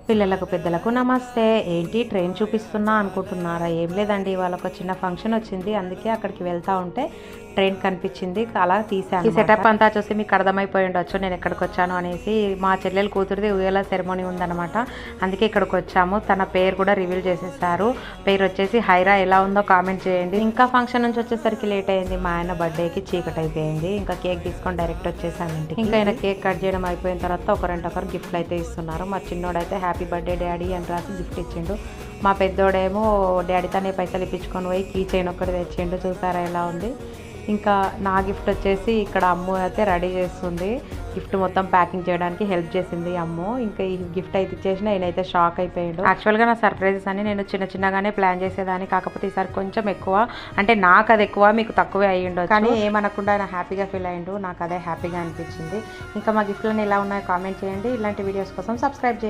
పిల్లలకు పెద్దలకు నమస్తే. ఏంటి ట్రైన్ చూపిస్తున్నా అనుకుంటున్నారా? ఏం లేదండి, ఇవాళ ఒక చిన్న ఫంక్షన్ వచ్చింది, అందుకే అక్కడికి వెళ్తా ఉంటే ట్రైన్ కనిపించింది, అలా తీసాను. ఈ సెటప్ అంతా చూసి మీకు అర్థమైపోయి ఉండొచ్చు నేను ఎక్కడికి వచ్చాను అనేసి. మా చెల్లెలు కూతురిది ఉయ్యాల సెరమోనీ ఉందన్నమాట, అందుకే ఇక్కడికి వచ్చాము. తన పేరు కూడా రివీల్ చేసేసారు. పేరు వచ్చేసి హైరా. ఎలా ఉందో కామెంట్ చేయండి. ఇంకా ఫంక్షన్ నుంచి వచ్చేసరికి లేట్ అయింది. మా ఆయన బర్త్డేకి చీకటి అయిపోయింది. ఇంకా కేక్ తీసుకొని డైరెక్ట్ వచ్చేసాను ఇంటికి. ఇంకా ఆయన కేక్ కట్ చేయడం అయిపోయిన తర్వాత ఒకరు గిఫ్ట్లు అయితే ఇస్తున్నారు. మా చిన్నోడైతే హ్యాపీ బర్త్డే డాడీ అని రాసి గిఫ్ట్ ఇచ్చిండు. మా పెద్దోడేమో డాడీ తనే పైసలు ఇప్పించుకొని పోయి కీ చైన్ ఒక్కటి తెచ్చిండు. చూసారా ఎలా ఉంది. ఇంకా నా గిఫ్ట్ వచ్చేసి ఇక్కడ అమ్ము అయితే రెడీ చేస్తుంది. గిఫ్ట్ మొత్తం ప్యాకింగ్ చేయడానికి హెల్ప్ చేసింది అమ్ము. ఇంకా ఈ గిఫ్ట్ అయితే ఇచ్చేసిన నేనైతే షాక్ అయిపోయాడు. యాక్చువల్గా నా సర్ప్రైజెస్ అని నేను చిన్నగానే ప్లాన్ చేసేదాన్ని, కాకపోతే ఈసారి కొంచెం ఎక్కువ, అంటే నాకు అది ఎక్కువ మీకు తక్కువే అయ్యిండొచ్చు, కానీ ఏమనకుండా ఆయన హ్యాపీగా ఫీల్ అయ్యిండు. నాకు అదే హ్యాపీగా అనిపించింది. ఇంకా మా గిఫ్ట్లన్నీ ఎలా ఉన్నాయో కామెంట్ చేయండి. ఇలాంటి వీడియోస్ కోసం సబ్స్క్రైబ్ చేయండి.